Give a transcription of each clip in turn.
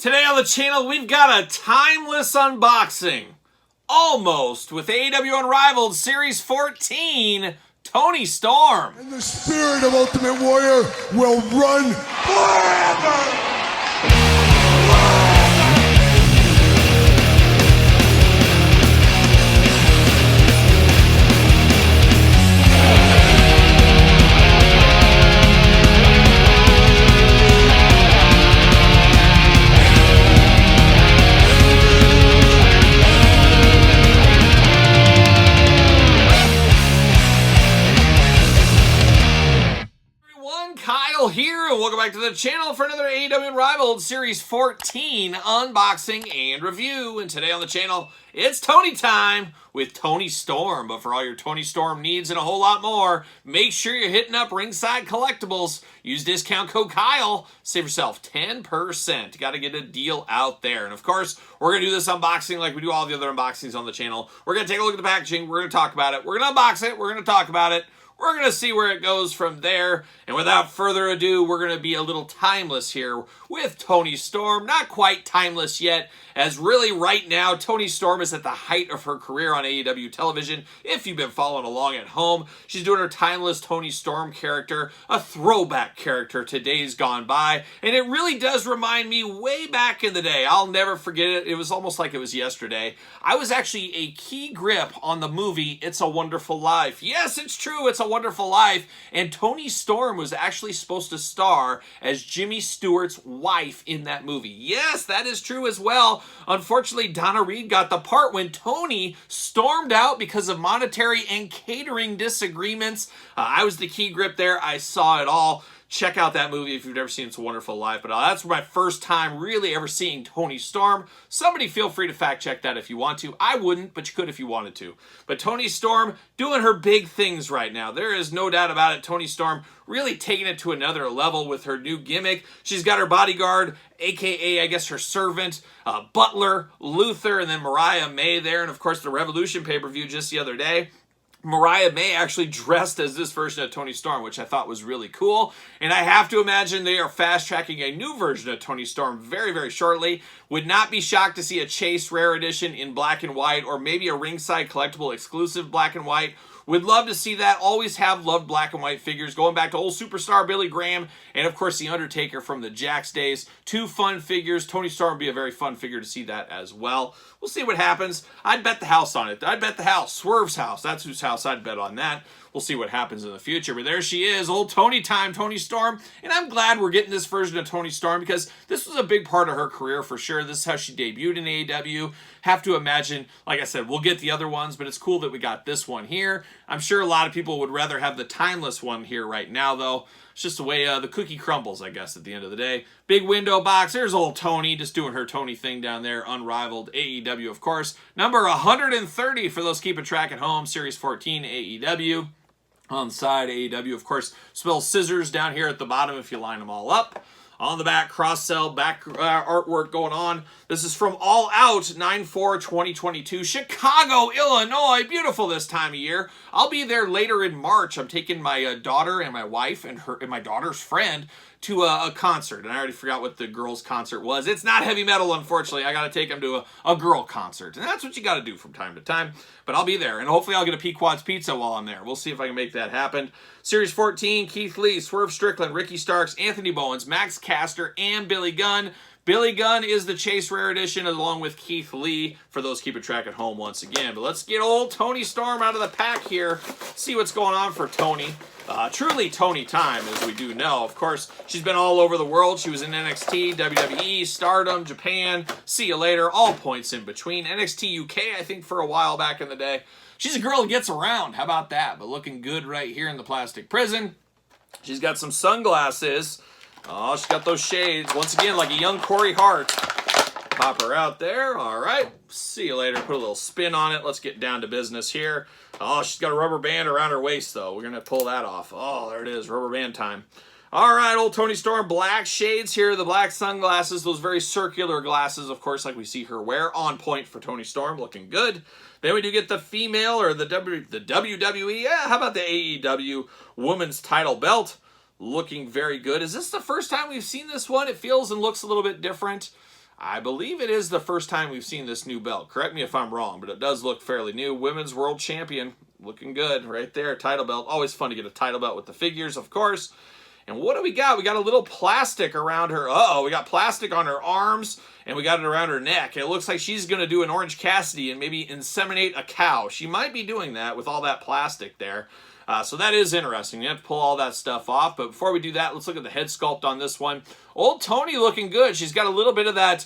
Today on the channel, we've got a timeless unboxing. Almost, with AEW Unrivaled Series 14, Toni Storm. And the spirit of Ultimate Warrior will run forever! Here, and welcome back to the channel for another AEW Unrivaled Series 14 unboxing and review. And today on the channel, it's Toni time with Toni Storm. But for all your Toni Storm needs and a whole lot more, make sure you're hitting up Ringside Collectibles. Use discount code Kyle. Save yourself 10%. Got to get a deal out there. And of course, we're going to do this unboxing like we do all the other unboxings on the channel. We're going to take a look at the packaging. We're going to talk about it. We're going to unbox it. We're going to talk about it. We're going to see where it goes from there. And without further ado, we're going to be a little timeless here with Toni Storm. Not quite timeless yet, as really right now, Toni Storm is at the height of her career on AEW television. If you've been following along at home, she's doing her timeless Toni Storm character, a throwback character to days gone by. And it really does remind me way back in the day. I'll never forget it. It was almost like it was yesterday. I was actually a key grip on the movie It's a Wonderful Life. Yes, it's true. It's a Wonderful Life. And Toni Storm was actually supposed to star as Jimmy Stewart's wife in that movie. Yes, that is true as well. Unfortunately, Donna Reed got the part when Toni stormed out because of monetary and catering disagreements. I was the key grip there. I saw it all. Check out that movie if you've never seen It's a Wonderful Life. But that's my first time really ever seeing Toni Storm. Somebody feel free to fact check that if you want to. I wouldn't, but you could if you wanted to. But Toni Storm doing her big things right now. There is no doubt about it. Toni Storm really taking it to another level with her new gimmick. She's got her bodyguard, aka I guess her servant, Butler, Luther, and then Mariah May there. And of course the Revolution pay-per-view just the other day. Mariah May actually dressed as this version of Toni Storm, which I thought was really cool. And I have to imagine they are fast-tracking a new version of Toni Storm very, very shortly. Would not be shocked to see a Chase Rare Edition in black and white, or maybe a Ringside Collectible exclusive black and white. Would love to see that. Always have loved black and white figures. Going back to old superstar Billy Graham and, of course, The Undertaker from the Jakks days. Two fun figures. Toni Storm would be a very fun figure to see that as well. We'll see what happens. I'd bet the house on it. I'd bet the house. Swerve's house. That's whose house I'd bet on that. We'll see what happens in the future. But there she is, old Toni time, Toni Storm. And I'm glad we're getting this version of Toni Storm because this was a big part of her career for sure. This is how she debuted in AEW. Have to imagine, like I said, we'll get the other ones, but it's cool that we got this one here. I'm sure a lot of people would rather have the timeless one here right now, though. It's just the way the cookie crumbles, I guess, at the end of the day. Big window box. There's old Toni just doing her Toni thing down there. Unrivaled AEW, of course. Number 130 for those keeping track at home. Series 14 AEW. On the side, AEW, of course, spells scissors down here at the bottom if you line them all up. On the back, cross-sell, back artwork going on. This is from All Out 9/4/2022, Chicago, Illinois. Beautiful this time of year. I'll be there later in March. I'm taking my daughter and my wife and my daughter's friend to a concert. And I already forgot what the girls' concert was. It's not heavy metal, unfortunately. I got to take them to a girl concert. And that's what you got to do from time to time. But I'll be there. And hopefully I'll get a Pequod's Pizza while I'm there. We'll see if I can make that happen. Series 14, Keith Lee, Swerve Strickland, Ricky Starks, Anthony Bowens, Max Caster, and Billy Gunn. Billy Gunn is the Chase Rare Edition along with Keith Lee for those keeping track at home once again. But let's get old Toni Storm out of the pack here. See what's going on for Toni. Truly Toni time, as we do know. Of course, she's been all over the world. She was in NXT, WWE, Stardom, Japan, See You Later, all points in between. NXT UK, I think, for a while back in the day. She's a girl who gets around. How about that? But looking good right here in the plastic prison. She's got some sunglasses. Oh, she's got those shades. Once again, like a young Corey Hart. Pop her out there. All right. See you later. Put a little spin on it. Let's get down to business here. Oh, she's got a rubber band around her waist, though. We're going to pull that off. Oh, there it is. Rubber band time. All right, old Toni Storm. Black shades here. The black sunglasses. Those very circular glasses, of course, like we see her wear. On point for Toni Storm. Looking good. Then we do get the female or the WWE. Yeah, how about the AEW Women's Title Belt? Looking very good. Is this the first time we've seen this one? It feels and looks a little bit different. I believe it is the first time we've seen this new belt. Correct me if I'm wrong, but it does look fairly new. Women's World Champion, looking good right there. Title belt, always fun to get a title belt with the figures, of course. And what do we got? We got a little plastic around her. Uh-oh, we got plastic on her arms, and we got it around her neck. It looks like she's going to do an Orange Cassidy and maybe inseminate a cow. She might be doing that with all that plastic there. So that is interesting. You have to pull all that stuff off. But before we do that, let's look at the head sculpt on this one. Old Toni looking good. She's got a little bit of that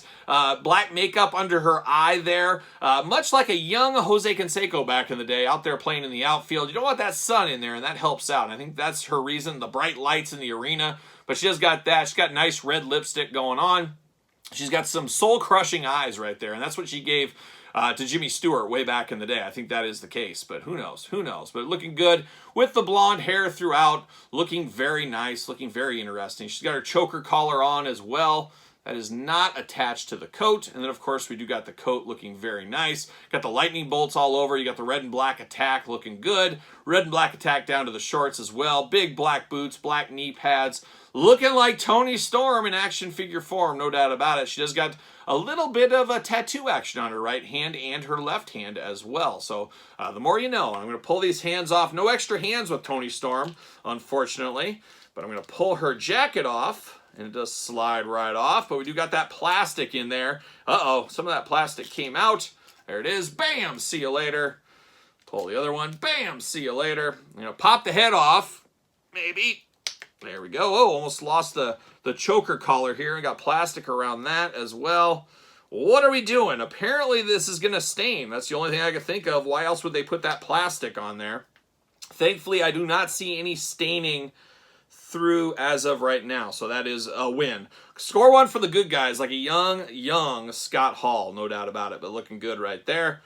black makeup under her eye there. Much like a young Jose Canseco back in the day out there playing in the outfield. You don't want that sun in there, and that helps out. I think that's her reason, the bright lights in the arena. But she has got that. She's got nice red lipstick going on. She's got some soul-crushing eyes right there, and that's what she gave to Jimmy Stewart way back in the day. I think that is the case, but who knows? Who knows? But looking good with the blonde hair throughout, looking very nice, looking very interesting. She's got her choker collar on as well. That is not attached to the coat. And then, of course, we do got the coat looking very nice. Got the lightning bolts all over. You got the red and black attack looking good. Red and black attack down to the shorts as well. Big black boots, black knee pads. Looking like Toni Storm in action figure form, no doubt about it. She does got a little bit of a tattoo action on her right hand and her left hand as well. So the more you know. I'm going to pull these hands off. No extra hands with Toni Storm, unfortunately. But I'm going to pull her jacket off, and it does slide right off. But we do got that plastic in there. Uh-oh, some of that plastic came out. There it is. Bam, see you later. Pull the other one. Bam, see you later. Pop the head off. Maybe. There we go. Oh, almost lost the choker collar here. I got plastic around that as well. What are we doing? Apparently this is going to stain. That's the only thing I could think of. Why else would they put that plastic on there? Thankfully, I do not see any staining through as of right now. So that is a win. Score one for the good guys. Like a young Scott Hall. No doubt about it. But looking good right there.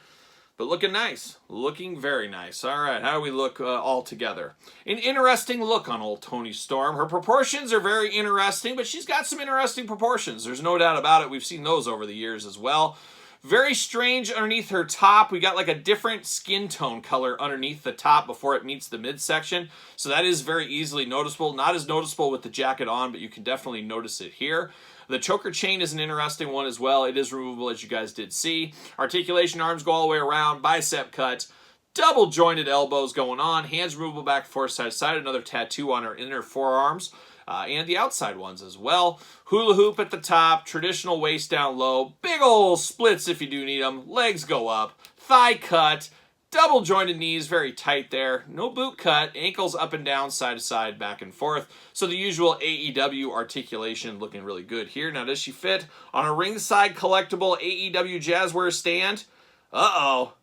But looking nice. Looking very nice. All right, how do we look all together? An interesting look on old Toni Storm. Her proportions are very interesting, but she's got some interesting proportions. There's no doubt about it. We've seen those over the years as well. Very strange underneath her top. We got like a different skin tone color underneath the top before it meets the midsection. So that is very easily noticeable. Not as noticeable with the jacket on, but you can definitely notice it here. The choker chain is an interesting one as well. It is removable, as you guys did see. Articulation arms go all the way around. Bicep cut. Double jointed elbows going on. Hands removable back and forth, side to side. Another tattoo on her inner forearms. And the outside ones as well. Hula hoop at the top. Traditional waist down low. Big ol' splits if you do need them. Legs go up. Thigh cut. Double jointed knees, very tight there. No boot cut. Ankles up and down, side to side, back and forth. So the usual AEW articulation looking really good here. Now, does she fit on a ringside collectible AEW Jazzware stand? Uh-oh.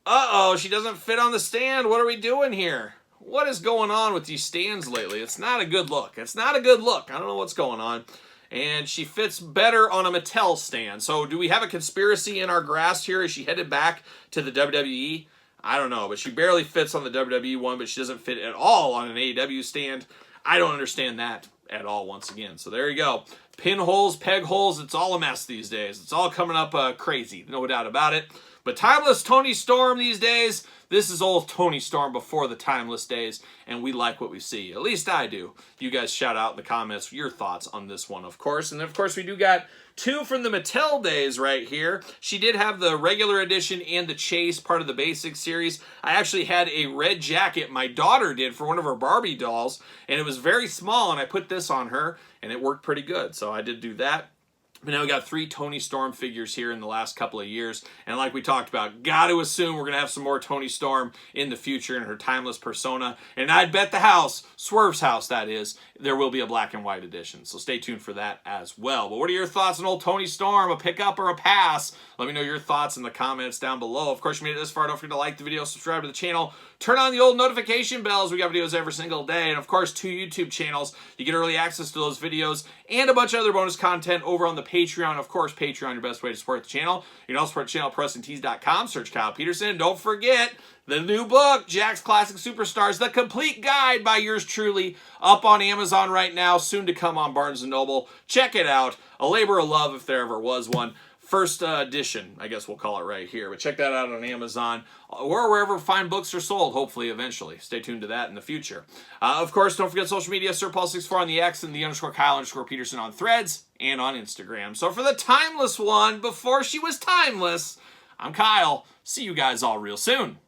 Uh-oh, she doesn't fit on the stand. What are we doing here? What is going on with these stands lately? It's not a good look. It's not a good look. I don't know what's going on. And she fits better on a Mattel stand. So do we have a conspiracy in our grasp here? Is she headed back to the WWE? I don't know, but she barely fits on the WWE one, but she doesn't fit at all on an AEW stand. I don't understand that at all once again. So there you go. Pinholes, peg holes, it's all a mess these days. It's all coming up crazy, no doubt about it. But timeless Toni Storm these days, this is old Toni Storm before the timeless days, and we like what we see. At least I do. You guys shout out in the comments your thoughts on this one, of course. And then, of course, we do got two from the Mattel days right here. She did have the regular edition and the Chase, part of the basic series. I actually had a red jacket my daughter did for one of her Barbie dolls, and it was very small, and I put this on her, and it worked pretty good. So I did do that. But now we got 3 Toni Storm figures here in the last couple of years. And like we talked about, got to assume we're going to have some more Toni Storm in the future in her timeless persona. And I'd bet the house, Swerve's house that is, there will be a black and white edition. So stay tuned for that as well. But what are your thoughts on old Toni Storm? A pickup or a pass? Let me know your thoughts in the comments down below. Of course, you made it this far. Don't forget to like the video, subscribe to the channel, turn on the old notification bells. We got videos every single day. And of course, 2 YouTube channels. You get early access to those videos and a bunch of other bonus content over on the Patreon. Of course, Patreon, your best way to support the channel. You can also support the channel at PresidentTees.com. Search Kyle Peterson. Don't forget the new book, Jakks Classic Superstars, the complete guide by yours truly, up on Amazon right now, soon to come on Barnes & Noble. Check it out. A labor of love if there ever was one. first edition, I guess we'll call it right here. But check that out on Amazon or wherever fine books are sold, hopefully, eventually. Stay tuned to that in the future. Of course, don't forget social media, SirPaul64 on the X and the _Kyle_Peterson on Threads and on Instagram. So for the timeless one, before she was timeless, I'm Kyle. See you guys all real soon.